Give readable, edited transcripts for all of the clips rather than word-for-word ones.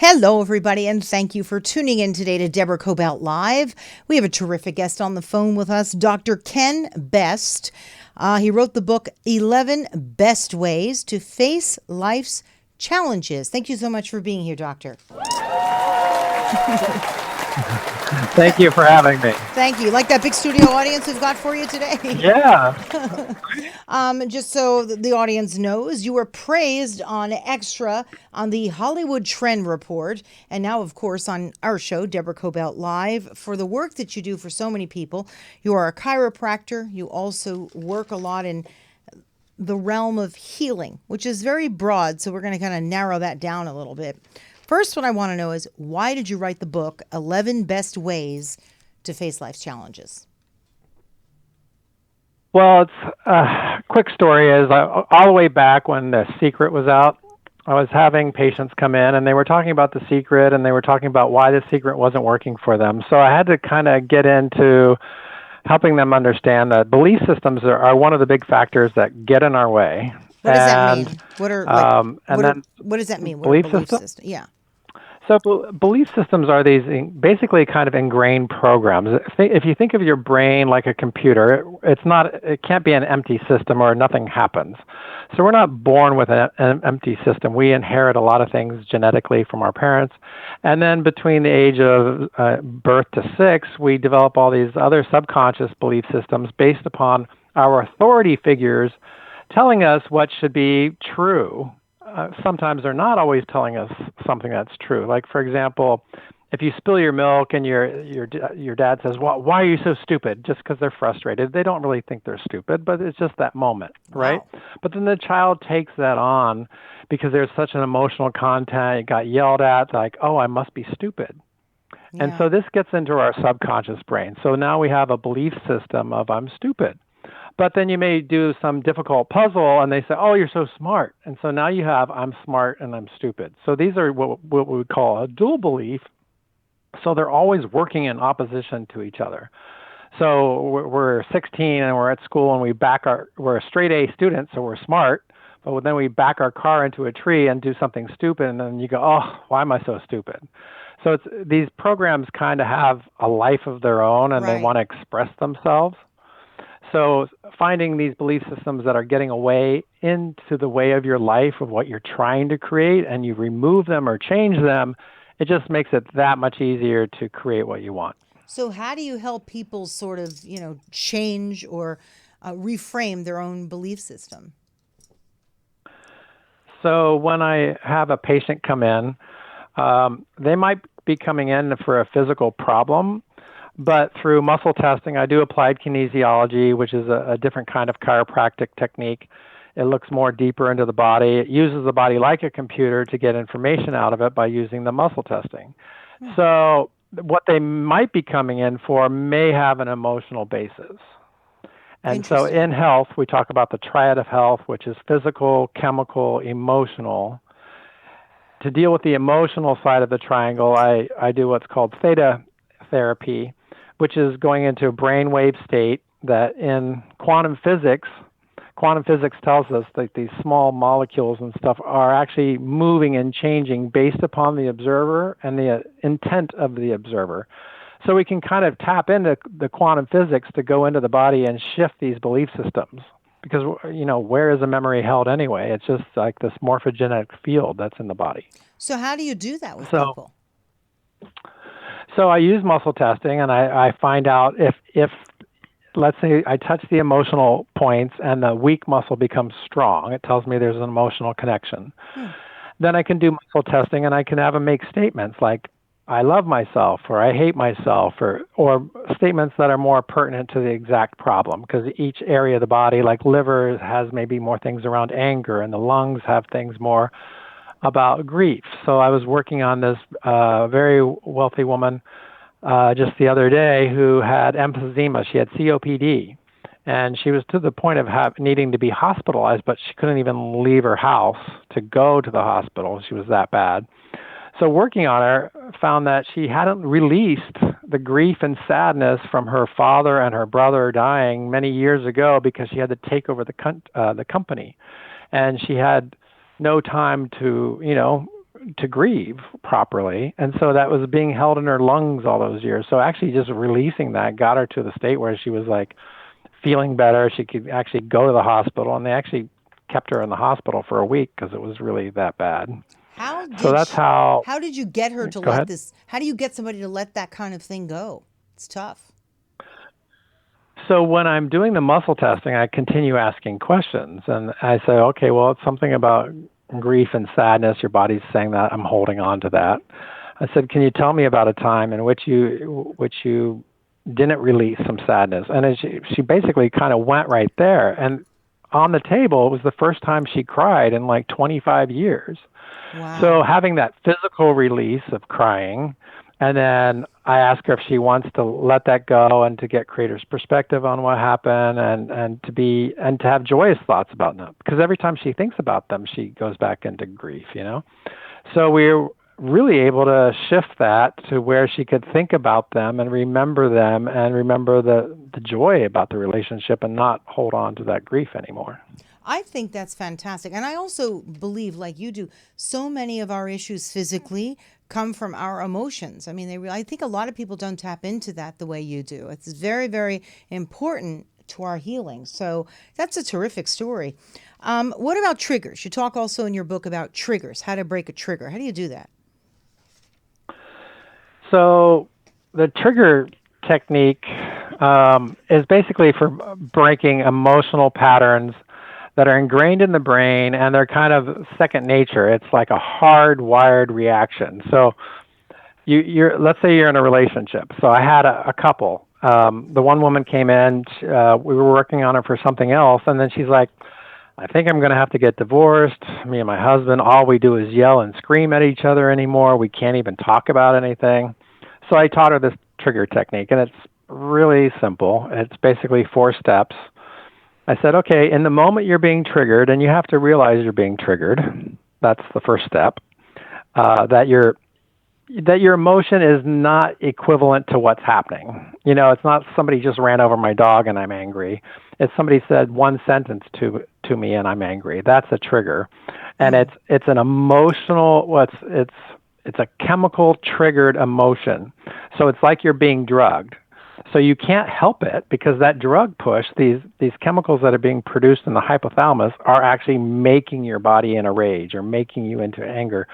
Hello, everybody, and thank you for tuning in today to Deborah Kobylt Live. We have a terrific guest on the phone with us, Dr. Ken Best. He wrote the book, 11 Best Ways to Face Life's Challenges. Thank you so much for being here, Doctor. Thank you for having me. Thank you. Like that big studio audience we've got for you today? Yeah. Just so the audience knows, you were praised on Extra on the Hollywood Trend Report, and now, of course, on our show, Deborah Kobylt Live, for the work that you do for so many people. You are a chiropractor. You also work a lot in the realm of healing, which is very broad, so we're going to kind of narrow that down a little bit. First, what I want to know is, why did you write the book, 11 Best Ways to Face Life's Challenges? Well, it's a quick story is all the way back when The Secret was out, I was having patients come in and they were talking about The Secret and they were talking about why The Secret wasn't working for them. So I had to kind of get into helping them understand that belief systems are one of the big factors that get in our way. What does that mean? What does that mean? What are belief belief systems? systems? Yeah. So belief systems are these basically kind of ingrained programs. If you think of your brain like a computer, it can't be an empty system or nothing happens. So we're not born with an empty system. We inherit a lot of things genetically from our parents. And then between the age of birth to 6, we develop all these other subconscious belief systems based upon our authority figures telling us what should be true. Sometimes they're not always telling us something that's true. Like, for example, if you spill your milk and your dad says, "Well, why are you so stupid?" Just because they're frustrated. They don't really think they're stupid, but it's just that moment, right? Wow. But then the child takes that on because there's such an emotional content. It got yelled at, like, "Oh, I must be stupid." And Yeah. so this gets into our subconscious brain. So now we have a belief system of I'm stupid. But then you may do some difficult puzzle and they say, "Oh, you're so smart." And so now you have I'm smart and I'm stupid. So these are what we would call a dual belief. So they're always working in opposition to each other. So we're 16 and we're at school and we're a straight A student, so we're smart. But then we back our car into a tree and do something stupid, and then you go, "Oh, why am I so stupid?" So these programs kind of have a life of their own and they Right. want to express themselves. So finding these belief systems that are getting away into the way of your life of what you're trying to create and you remove them or change them, it just makes it that much easier to create what you want. So how do you help people sort of, change or reframe their own belief system? So when I have a patient come in, they might be coming in for a physical problem, but through muscle testing, I do applied kinesiology, which is a different kind of chiropractic technique. It looks more deeper into the body. It uses the body like a computer to get information out of it by using the muscle testing. So what they might be coming in for may have an emotional basis. And so Interesting. in health, we talk about the triad of health, which is physical, chemical, emotional. To deal with the emotional side of the triangle, I do what's called theta therapy, which is going into a brainwave state that in quantum physics tells us that these small molecules and stuff are actually moving and changing based upon the observer and the intent of the observer. So we can kind of tap into the quantum physics to go into the body and shift these belief systems. Because, where is a memory held anyway? It's just like this morphogenetic field that's in the body. So how do you do that with So, people? so I use muscle testing and I find out if let's say I touch the emotional points and the weak muscle becomes strong. It tells me there's an emotional connection. Then I can do muscle testing and I can have them make statements like, "I love myself," or "I hate myself," or statements that are more pertinent to the exact problem, because each area of the body, like liver, has maybe more things around anger, and the lungs have things more about grief. So I was working on this very wealthy woman just the other day who had emphysema. She had COPD, and she was to the point of needing to be hospitalized, but she couldn't even leave her house to go to the hospital. She was that bad. So working on her, found that she hadn't released the grief and sadness from her father and her brother dying many years ago because she had to take over the company, and she had no time to to grieve properly, and so that was being held in her lungs all those years. So actually, just releasing that got her to the state where she was like feeling better. She could actually go to the hospital, and they actually kept her in the hospital for a week because it was really that bad. So that's how. how did you get her to Go let ahead. this, how do you get somebody to let that kind of thing go? It's tough. So when I'm doing the muscle testing, I continue asking questions, and I say, okay, well, it's something about grief and sadness. Your body's saying that. I'm holding on to that. I said, can you tell me about a time in which you didn't release some sadness? And she basically kind of went right there. And on the table, it was the first time she cried in like 25 years. So Wow. having that physical release of crying, and then I ask her if she wants to let that go and to get creator's perspective on what happened, and to have joyous thoughts about them. Because every time she thinks about them, she goes back into grief, you know? So we're really able to shift that to where she could think about them and remember the joy about the relationship and not hold on to that grief anymore. I think that's fantastic. And I also believe, like you do, so many of our issues physically come from our emotions. I mean, I think a lot of people don't tap into that the way you do. It's very, very important to our healing. So that's a terrific story. What about triggers? You talk also in your book about triggers, how to break a trigger. How do you do that? So the trigger technique is basically for breaking emotional patterns that are ingrained in the brain, and they're kind of second nature. It's like a hardwired reaction. So let's say you're in a relationship. So I had a couple. The one woman came in. We were working on it for something else, and then she's like, I think I'm going to have to get divorced. Me and my husband, all we do is yell and scream at each other anymore. We can't even talk about anything. So I taught her this trigger technique, and it's really simple. It's basically 4 steps. I said, okay, in the moment you're being triggered, and you have to realize you're being triggered. That's the first step. That your emotion is not equivalent to what's happening. You know, it's not somebody just ran over my dog and I'm angry. It's somebody said one sentence to me and I'm angry. That's a trigger, and it's an emotional. It's a chemical triggered emotion. So it's like you're being drugged. So you can't help it because that drug push, these chemicals that are being produced in the hypothalamus are actually making your body in a rage or making you into anger.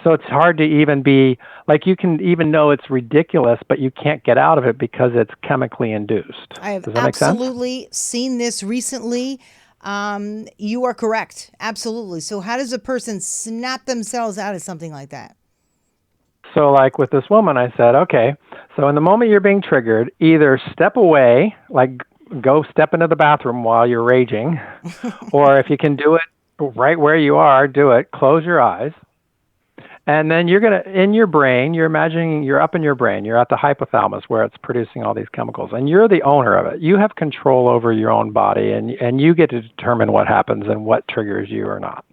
So it's hard to even be, like, you can even know it's ridiculous, but you can't get out of it because it's chemically induced. I have Does that make sense? absolutely seen this recently. You are correct. Absolutely. So how does a person snap themselves out of something like that? So like with this woman, I said, okay, so in the moment you're being triggered, either step away, like go step into the bathroom while you're raging, or if you can do it right where you are, do it, close your eyes. And then you're going to, in your brain, you're imagining you're up in your brain, you're at the hypothalamus where it's producing all these chemicals, and you're the owner of it. You have control over your own body, and you get to determine what happens and what triggers you or not.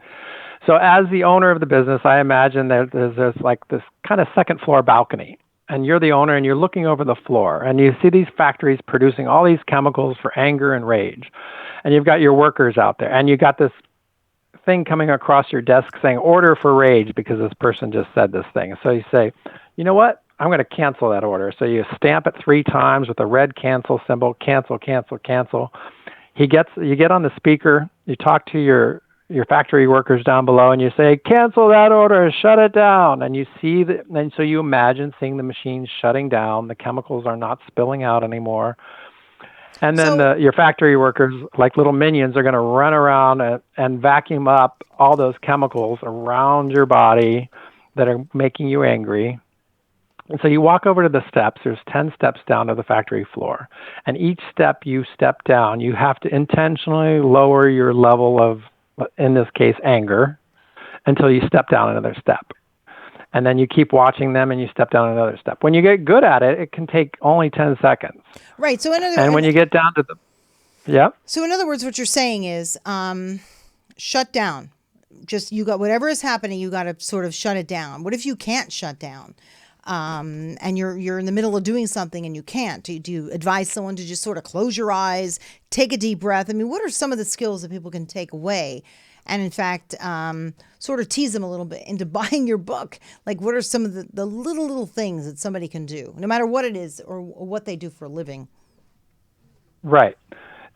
So as the owner of the business, I imagine that there's like this kind of second floor balcony, and you're the owner and you're looking over the floor, and you see these factories producing all these chemicals for anger and rage. And you've got your workers out there, and you got this thing coming across your desk saying order for rage because this person just said this thing. So you say, you know what? I'm going to cancel that order. So you stamp it 3 times with a red cancel symbol, cancel, cancel, cancel. You get on the speaker, you talk to your factory workers down below, and you say, cancel that order, shut it down. And you see and so you imagine seeing the machines shutting down, the chemicals are not spilling out anymore. And then So your factory workers, like little minions, are going to run around and vacuum up all those chemicals around your body that are making you angry. And so you walk over to the steps. There's 10 steps down to the factory floor. And each step you step down, you have to intentionally lower your level of, in this case, anger, until you step down another step. And then you keep watching them and you step down another step. When you get good at it, it can take only 10 seconds. right. And when you get down to yeah. So in other words, what you're saying is, shut down. Just, you got whatever is happening, you got to sort of shut it down. What if you can't shut down? and you're in the middle of doing something and you can't. Do you advise someone to just sort of close your eyes, take a deep breath? I mean, what are some of the skills that people can take away? And in fact, sort of tease them a little bit into buying your book. Like, what are some of the little things that somebody can do, no matter what it is or what they do for a living? Right.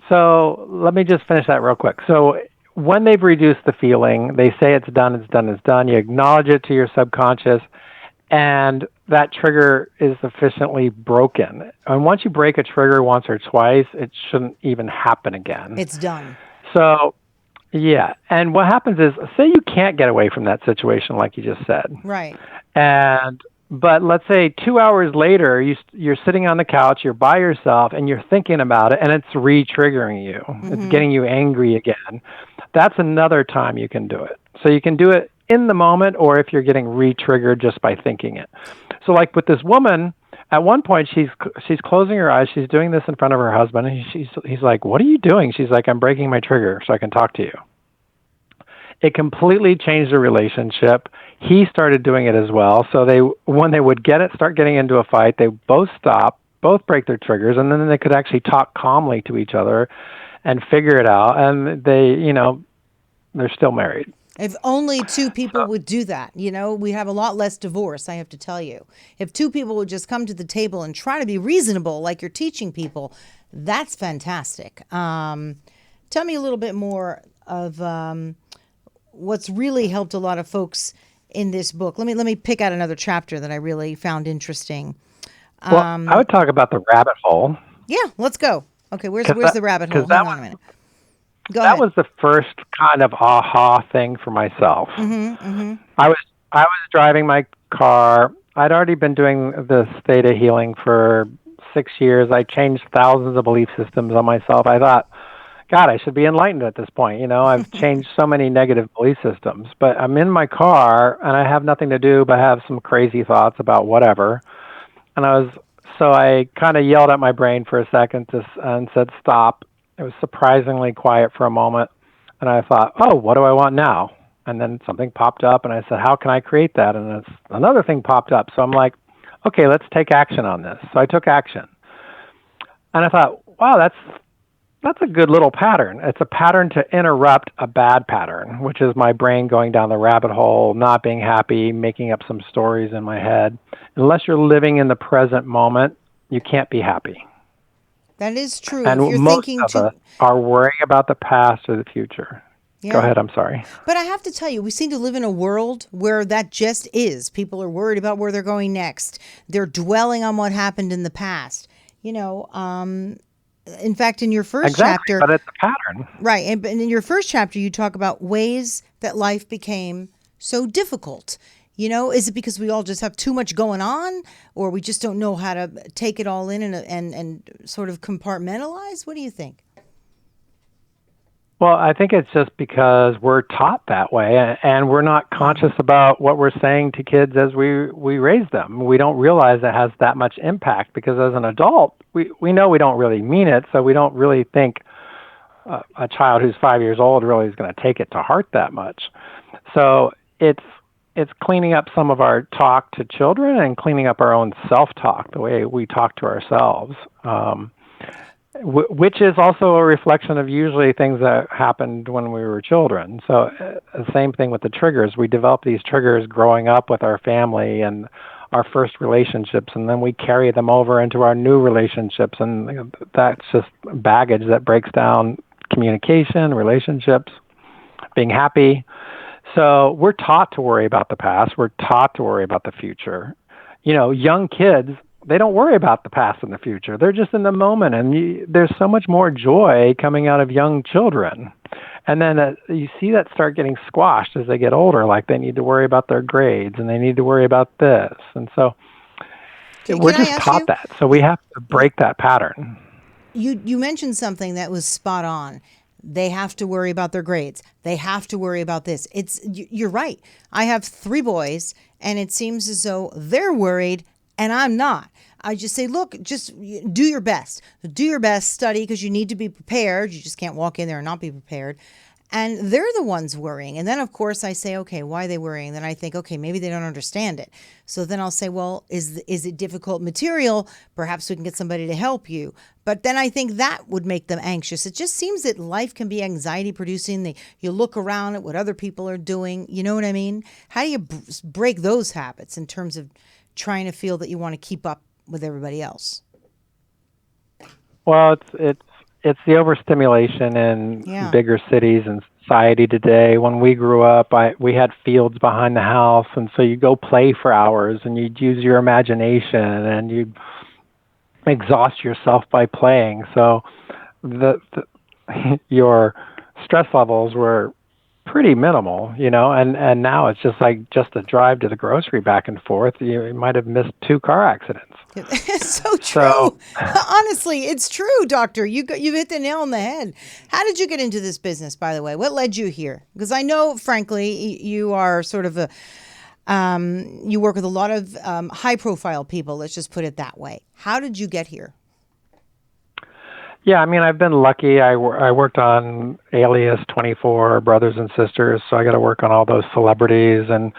So let me just finish that real quick. So when they've reduced the feeling, they say it's done, it's done, it's done. You acknowledge it to your subconscious, and that trigger is sufficiently broken. And once you break a trigger once or twice, it shouldn't even happen again. It's done. So, yeah. And what happens is, say you can't get away from that situation, like you just said. Right. But let's say 2 hours later, you're sitting on the couch, you're by yourself, and you're thinking about it, and it's re-triggering you. Mm-hmm. It's getting you angry again. That's another time you can do it. So you can do it in the moment, or if you're getting re-triggered just by thinking it. So like with this woman, at one point she's closing her eyes, she's doing this in front of her husband, and he's like, "What are you doing?" She's like, "I'm breaking my trigger so I can talk to you." It completely changed the relationship. He started doing it as well. So when they would start getting into a fight, they both stop, both break their triggers, and then they could actually talk calmly to each other and figure it out. And they're still married. If only two people would do that, we have a lot less divorce, I have to tell you. If two people would just come to the table and try to be reasonable, like you're teaching people, that's fantastic. Tell me a little bit more of what's really helped a lot of folks in this book. Let me pick out another chapter that I really found interesting. Well, I would talk about the rabbit hole. Yeah, let's go. Okay, where's the rabbit hole? Hang on a minute. Go ahead. That was the first kind of aha thing for myself. Mm-hmm, mm-hmm. I was driving my car. I'd already been doing this theta healing for 6 years. I changed thousands of belief systems on myself. I thought, God, I should be enlightened at this point. I've changed so many negative belief systems, but I'm in my car and I have nothing to do but have some crazy thoughts about whatever. And I kind of yelled at my brain for a second and said, stop. It was surprisingly quiet for a moment. And I thought, oh, what do I want now? And then something popped up and I said, how can I create that? And another thing popped up. So I'm like, okay, let's take action on this. So I took action. And I thought, wow, that's a good little pattern. It's a pattern to interrupt a bad pattern, which is my brain going down the rabbit hole, not being happy, making up some stories in my head. Unless you're living in the present moment, you can't be happy. That is true. And if you're most thinking of us are worrying about the past or the future. Yeah. Go ahead, I'm sorry. But I have to tell you, we seem to live in a world where that just is. People are worried about where they're going next. They're dwelling on what happened in the past. In fact, in your first chapter... but it's a pattern. Right. And in your first chapter, you talk about ways that life became so difficult. Is it because we all just have too much going on, or we just don't know how to take it all in and sort of compartmentalize? What do you think? Well, I think it's just because we're taught that way, and we're not conscious about what we're saying to kids as we raise them. We don't realize it has that much impact because as an adult, we know we don't really mean it, so we don't really think a child who's 5 years old really is going to take it to heart that much. So it's cleaning up some of our talk to children and cleaning up our own self-talk, the way we talk to ourselves. Which is also a reflection of usually things that happened when we were children. So the same thing with the triggers. We develop these triggers growing up with our family and our first relationships, and then we carry them over into our new relationships, and that's just baggage that breaks down communication, relationships, being happy. So we're taught to worry about the past. We're taught to worry about the future. Young kids, they don't worry about the past and the future. They're just in the moment, and there's so much more joy coming out of young children. And then you see that start getting squashed as they get older, like they need to worry about their grades, and they need to worry about this. And so we're just taught that. So we have to break that pattern. You mentioned something that was spot on. They have to worry about their grades. They have to worry about this. You're right. I have 3 boys, and it seems as though they're worried and I'm not. I just say, look, just do your best. Do your best, study, because you need to be prepared. You just can't walk in there and not be prepared. and they're the ones worrying. And then, of course, I say, okay, why are they worrying? Then I think, okay, maybe they don't understand it. So then I'll say, well, is it difficult material? Perhaps we can get somebody to help you. But then I think that would make them anxious. It just seems that life can be anxiety producing. You look around at what other people are doing. You know what I mean? How do you break those habits in terms of trying to feel that you want to keep up with everybody else? Well, it's the overstimulation in Yeah. bigger cities and society today. When we grew up, we had fields behind the house, and so you go play for hours, and you'd use your imagination, and you'd exhaust yourself by playing. So the your stress levels were pretty minimal, and now it's just a drive to the grocery back and forth. You might have missed 2 car accidents. It's so true. So, Honestly, it's true, Doctor. You hit the nail on the head. How did you get into this business, by the way? What led you here? Because I know, frankly, you are sort of you work with a lot of high-profile people. Let's just put it that way. How did you get here? yeah, I mean, I've been lucky. I worked on Alias 24, Brothers and Sisters, so I got to work on all those celebrities, and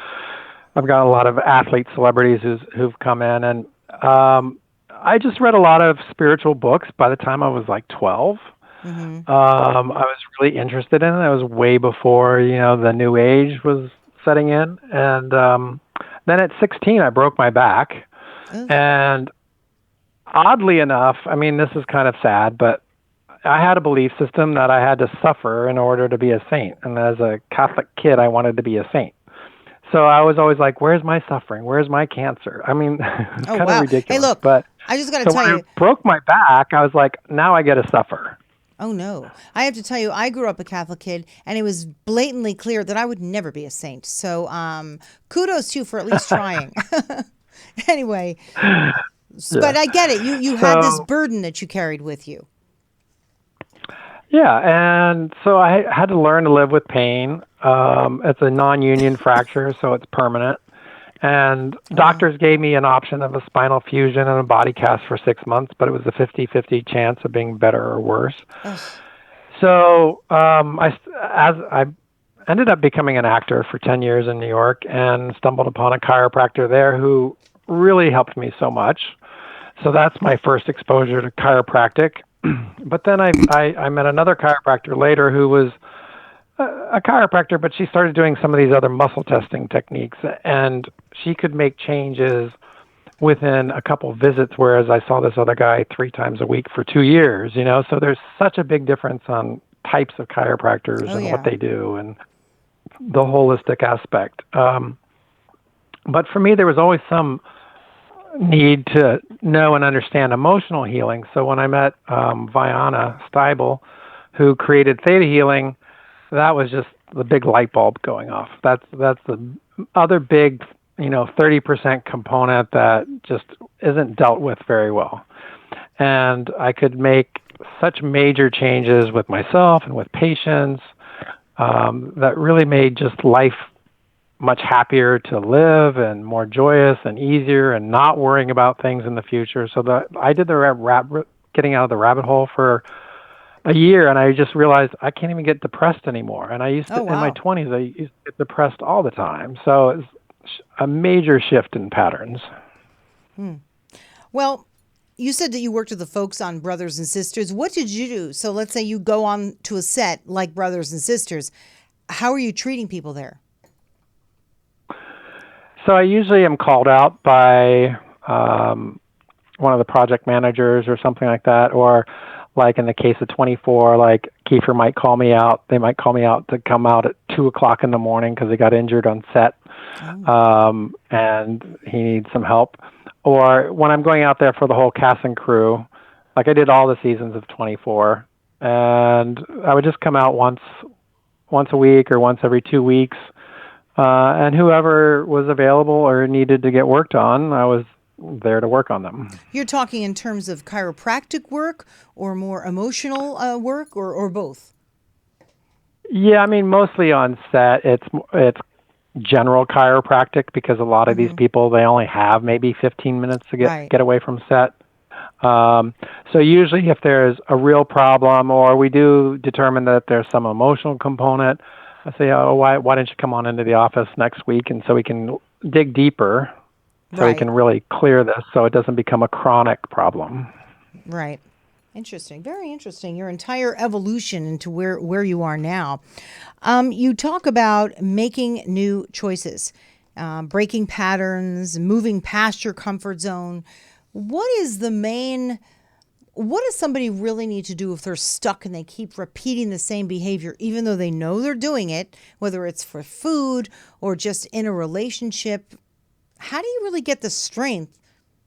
I've got a lot of athlete celebrities who've come in, and I just read a lot of spiritual books by the time I was like 12. Mm-hmm. I was really interested in it. It was way before, the new age was setting in. And then at 16, I broke my back. Oh. And oddly enough, I mean, this is kind of sad, but I had a belief system that I had to suffer in order to be a saint. And as a Catholic kid, I wanted to be a saint. So I was always like, where's my suffering? Where's my cancer? I mean, it's kind of ridiculous. Hey, look, but I just got to so tell when you. I broke my back, I was like, now I get to suffer. Oh, no. I have to tell you, I grew up a Catholic kid, and it was blatantly clear that I would never be a saint. So kudos to you for at least trying. Anyway, but I get it. You had this burden that you carried with you. Yeah, and so I had to learn to live with pain. It's a non-union fracture, so it's permanent. And doctors gave me an option of a spinal fusion and a body cast for 6 months, but it was a 50-50 chance of being better or worse. Ugh. So I ended up becoming an actor for 10 years in New York and stumbled upon a chiropractor there who really helped me so much. So that's my first exposure to chiropractic. But then I met another chiropractor later who was a chiropractor, but she started doing some of these other muscle testing techniques, and she could make changes within a couple visits, whereas I saw this other guy 3 times a week for 2 years, So there's such a big difference on types of chiropractors what they do and the holistic aspect. But for me, there was always some need to know and understand emotional healing. So when I met Vianna Steibel, who created Theta Healing, that was just the big light bulb going off. That's the other big, 30% component that just isn't dealt with very well. And I could make such major changes with myself and with patients that really made just life much happier to live and more joyous and easier and not worrying about things in the future. So I did the getting out of the rabbit hole for a year, and I just realized I can't even get depressed anymore. And I used to, in my 20s, I used to get depressed all the time. So it's a major shift in patterns. Well, you said that you worked with the folks on Brothers and Sisters. What did you do? So let's say you go on to a set like Brothers and Sisters. How are you treating people there? So I usually am called out by one of the project managers or something like that, or like in the case of 24, like Kiefer might call me out. They might call me out to come out at 2:00 in the morning because they got injured on set, and he needs some help. Or when I'm going out there for the whole cast and crew, like I did all the seasons of 24, and I would just come out once a week or once every 2 weeks. And whoever was available or needed to get worked on, I was there to work on them. You're talking in terms of chiropractic work or more emotional work or both? Yeah, I mean, mostly on set, it's general chiropractic because a lot of these people, they only have maybe 15 minutes to get away from set. So usually if there's a real problem or we do determine that there's some emotional component, I say, oh, why don't you come on into the office next week? And so we can dig deeper so we Right. can really clear this so it doesn't become a chronic problem. Right. Interesting. Very interesting. Your entire evolution into where you are now. You talk about making new choices, breaking patterns, moving past your comfort zone. What is the main, what does somebody really need to do if they're stuck and they keep repeating the same behavior, even though they know they're doing it, whether it's for food or just in a relationship? How do you really get the strength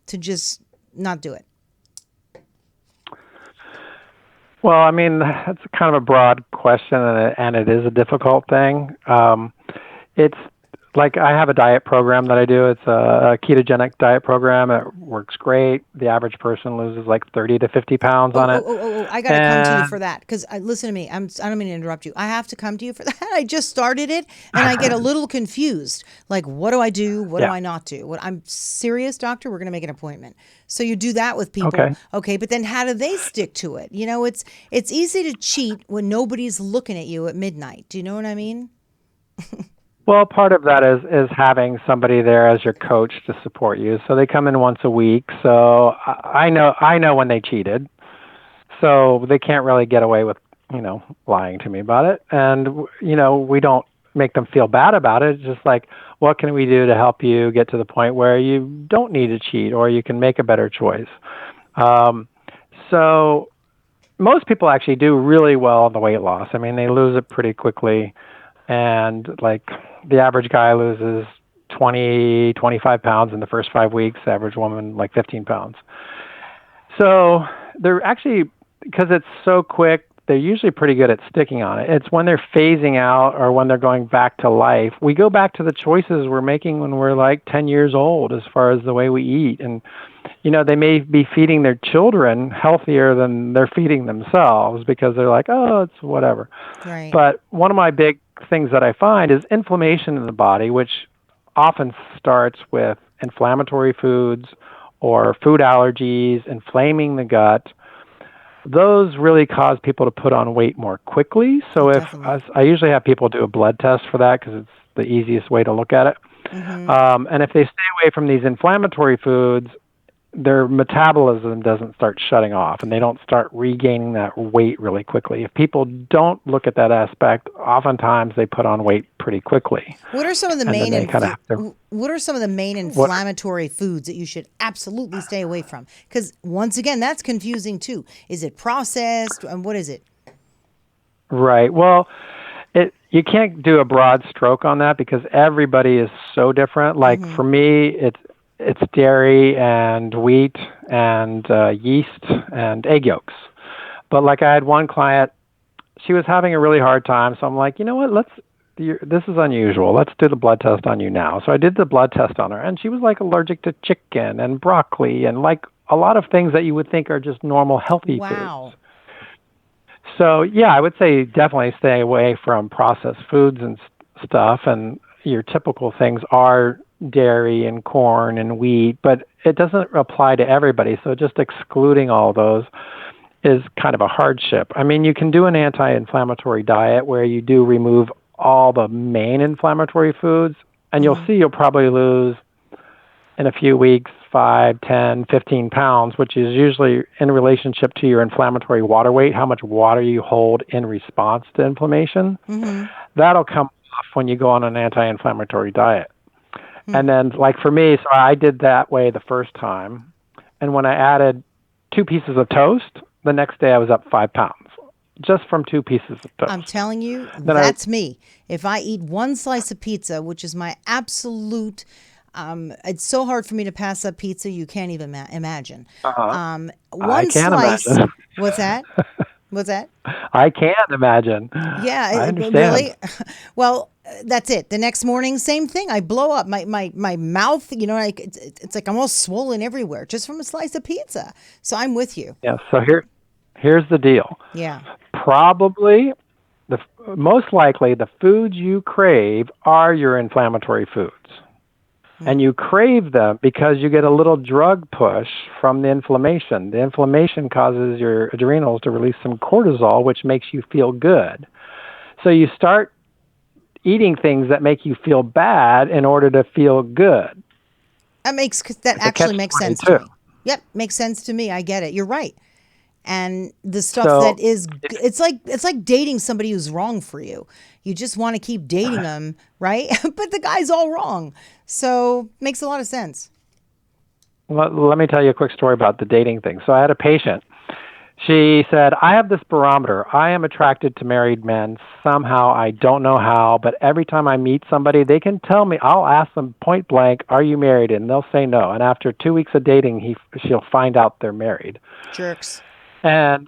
to just not do it? Well, I mean, that's kind of a broad question, and it is a difficult thing. It's like I have a diet program that I do. It's a ketogenic diet program. It works great. The average person loses like 30 to 50 pounds Oh, on oh, it. oh, oh, oh, I got to come to you And for that because listen to me. I don't mean to interrupt you. I have to come to you for that. I just started it and I get a little confused. Like, what do I do? What do yeah, I not do? What I'm serious, doctor. We're going to make an appointment. So you do that with people. okay. Okay. But then how do they stick to it? You know, it's easy to cheat when nobody's looking at you at midnight. Do you know what I mean? Well, part of that is having somebody there as your coach to support you. So they come in once a week. So I know when they cheated. So they can't really get away with, lying to me about it. And, we don't make them feel bad about it. It's just like, what can we do to help you get to the point where you don't need to cheat or you can make a better choice? Um, so most people actually do really well on the weight loss. I mean, they lose it pretty quickly. And like the average guy loses 20, 25 pounds in the first 5 weeks, the average woman like 15 pounds. So they're actually, because it's so quick, they're usually pretty good at sticking on it. It's when they're phasing out or when they're going back to life. We go back to the choices we're making when we're like 10 years old as far as the way we eat. And, they may be feeding their children healthier than they're feeding themselves because they're like, oh, it's whatever. Right. But one of my big things that I find is inflammation in the body, which often starts with inflammatory foods or food allergies, inflaming the gut. Those really cause people to put on weight more quickly. So if Definitely. I usually have people do a blood test for that because it's the easiest way to look at it. Mm-hmm. And if they stay away from these inflammatory foods, their metabolism doesn't start shutting off and they don't start regaining that weight really quickly. If people don't look at that aspect, oftentimes they put on weight pretty quickly. What are some of the And then main they kind of have to. what are some of the main What? inflammatory foods that you should absolutely stay away from? Because once again, that's confusing too. Is it processed and what is it? Right. Well, you can't do a broad stroke on that because everybody is so different. Like Mm-hmm. for me, it's dairy and wheat and yeast and egg yolks. But like I had one client, she was having a really hard time, so I'm like, you know what? This is unusual. Let's do the blood test on you now. So I did the blood test on her, and she was like allergic to chicken and broccoli and like a lot of things that you would think are just normal healthy Wow. foods. So yeah, I would say definitely stay away from processed foods and stuff. And your typical things are dairy and corn and wheat, but it doesn't apply to everybody. So just excluding all those is kind of a hardship. I mean, you can do an anti-inflammatory diet where you do remove all the main inflammatory foods, and you'll Mm-hmm. see you'll probably lose in a few weeks 5, 10, 15 pounds, which is usually in relationship to your inflammatory water weight, how much water you hold in response to inflammation. Mm-hmm. That'll come off when you go on an anti-inflammatory diet. Hmm. And then, like for me, so I did that way the first time. And when I added 2 pieces of toast, the next day I was up 5 pounds just from 2 pieces of I'm toast. telling you, Then I, that's me. If I eat one slice of pizza, which is my absolute, it's so hard for me to pass up pizza, you can't even imagine. uh I One can't slice, imagine. what's that? What's that? I can't imagine. Yeah, I understand. really. Well, that's it. The next morning, same thing. I blow up my mouth. Like it's like I'm all swollen everywhere just from a slice of pizza. So I'm with you. Yeah. So here's the deal. Yeah. Probably most likely the foods you crave are your inflammatory foods. And you crave them because you get a little drug push from the inflammation. The inflammation causes your adrenals to release some cortisol, which makes you feel good. So you start eating things that make you feel bad in order to feel good. That actually makes sense to me. Yep, makes sense to me. I get it. You're right. And the stuff that is, it's like dating somebody who's wrong for you. You just want to keep dating them, right? But the guy's all wrong. So makes a lot of sense. Well, let me tell you a quick story about the dating thing. So I had a patient. She said, I have this barometer. I am attracted to married men. Somehow, I don't know how, but every time I meet somebody, they can tell me, I'll ask them point blank, are you married? And they'll say no. And after 2 weeks of dating, she'll find out they're married. Jerks. And,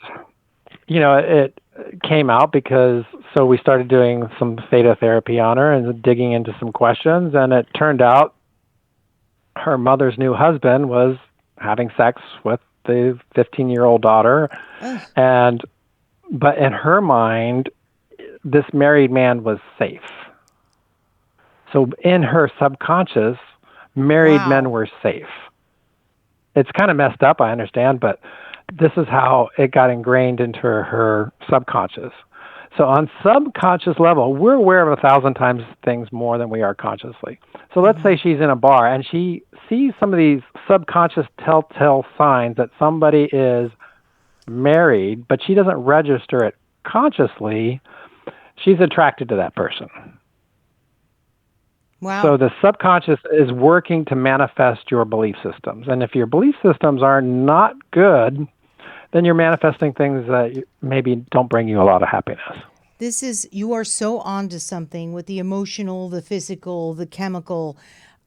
it came out so we started doing some theta therapy on her and digging into some questions. And it turned out her mother's new husband was having sex with the 15-year-old daughter. But in her mind, this married man was safe. So in her subconscious, married men were safe. It's kind of messed up, I understand, but this is how it got ingrained into her subconscious. So on subconscious level, we're aware of 1,000 times things more than we are consciously. So let's say she's in a bar and she sees some of these subconscious telltale signs that somebody is married, but she doesn't register it consciously. She's attracted to that person. Wow. So the subconscious is working to manifest your belief systems. And if your belief systems are not good, then you're manifesting things that maybe don't bring you a lot of happiness. You are so onto something with the emotional, the physical, the chemical,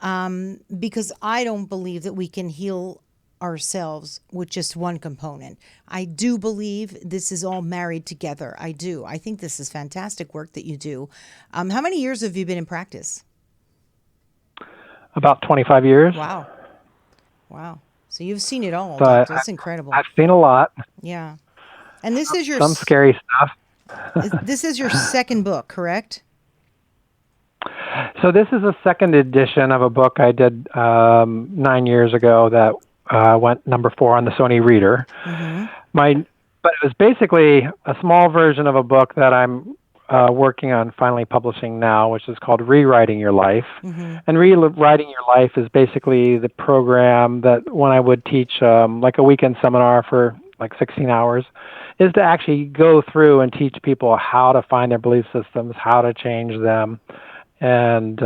because I don't believe that we can heal ourselves with just one component. I do believe this is all married together. I do. I think this is fantastic work that you do. How many years have you been in practice? About 25 years. Wow. So you've seen it all, So Doctor. That's incredible. I've seen a lot. Yeah. And this is some scary stuff. This is your second book, correct? So this is a second edition of a book I did 9 years ago that went number 4 on the Sony Reader. Mm-hmm. But it was basically a small version of a book that I'm working on finally publishing now, which is called Rewriting Your Life. Mm-hmm. And Rewriting Your Life is basically the program that when I would teach like a weekend seminar for like 16 hours, is to actually go through and teach people how to find their belief systems, how to change them, and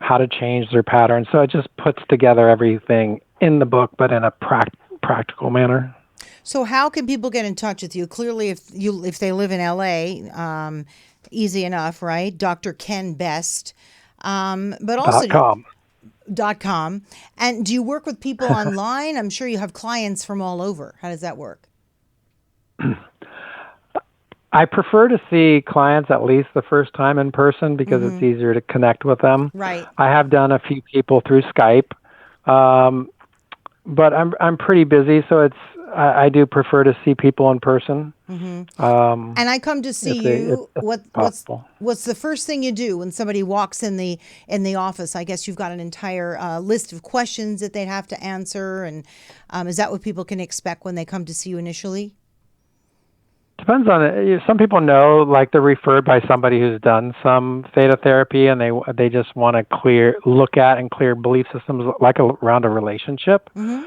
how to change their patterns. So it just puts together everything in the book, but in a practical manner. So how can people get in touch with you? Clearly, if they live in LA, easy enough, right? Dr. Ken Best, but also .com. And do you work with people online? I'm sure you have clients from all over. How does that work? I prefer to see clients at least the first time in person because it's easier to connect with them. Right. I have done a few people through Skype, but I'm pretty busy, so I do prefer to see people in person. Mm-hmm. And I come to see you. What's the first thing you do when somebody walks in the office? I guess you've got an entire list of questions that they'd have to answer, and is that what people can expect when they come to see you initially? Depends on it. Some people know, like they're referred by somebody who's done some theta therapy, and they just want to look at and clear belief systems like around a relationship. Mm-hmm.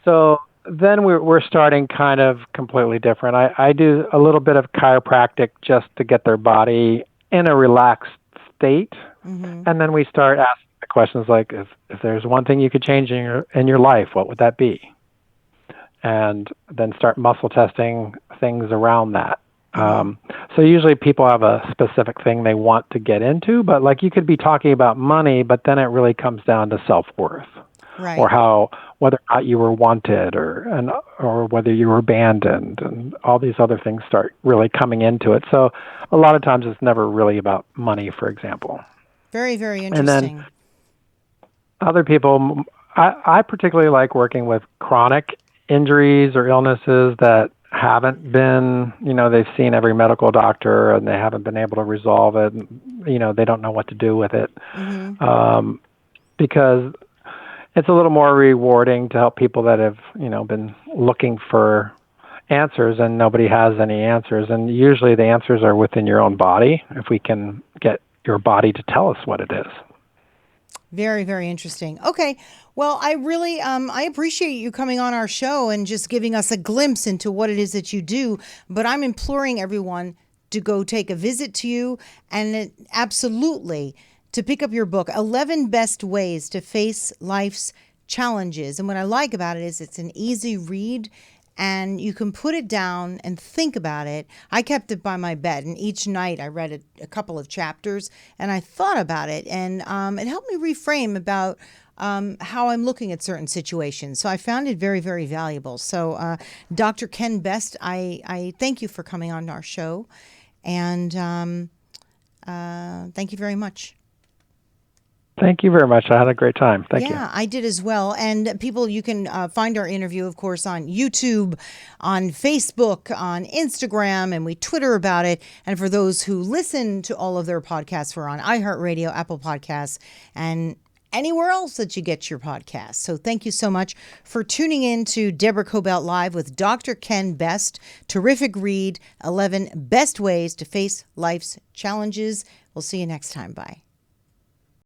So then we're starting kind of completely different. I do a little bit of chiropractic just to get their body in a relaxed state, and then we start asking the questions like, if there's one thing you could change in your life, what would that be? And then start muscle testing things around that. So usually people have a specific thing they want to get into, but like you could be talking about money, but then it really comes down to self-worth. Right. Or whether or not you were wanted or whether you were abandoned, and all these other things start really coming into it. So a lot of times it's never really about money, for example. Very, very interesting. And then other people, I particularly like working with chronic injuries or illnesses that haven't been, they've seen every medical doctor and they haven't been able to resolve it. And, they don't know what to do with it. Because it's a little more rewarding to help people that have, been looking for answers and nobody has any answers. And usually the answers are within your own body, if we can get your body to tell us what it is. Very, very interesting. Okay. Well, I really, I appreciate you coming on our show and just giving us a glimpse into what it is that you do. But I'm imploring everyone to go take a visit to you and absolutely to pick up your book, 11 Best Ways to Face Life's Challenges. And what I like about it is it's an easy read and you can put it down and think about it. I kept it by my bed, and each night I read a couple of chapters and I thought about it, and it helped me reframe about how I'm looking at certain situations. So I found it very, very valuable. So Dr. Ken Best, I thank you for coming on our show, and thank you very much. Thank you very much. I had a great time. Thank you. Yeah, I did as well. And people, you can find our interview, of course, on YouTube, on Facebook, on Instagram, and we Twitter about it. And for those who listen to all of their podcasts, we're on iHeartRadio, Apple Podcasts, and anywhere else that you get your podcasts. So thank you so much for tuning in to Deborah Kobylt Live with Dr. Ken Best. Terrific read, 11 Best Ways to Face Life's Challenges. We'll see you next time. Bye.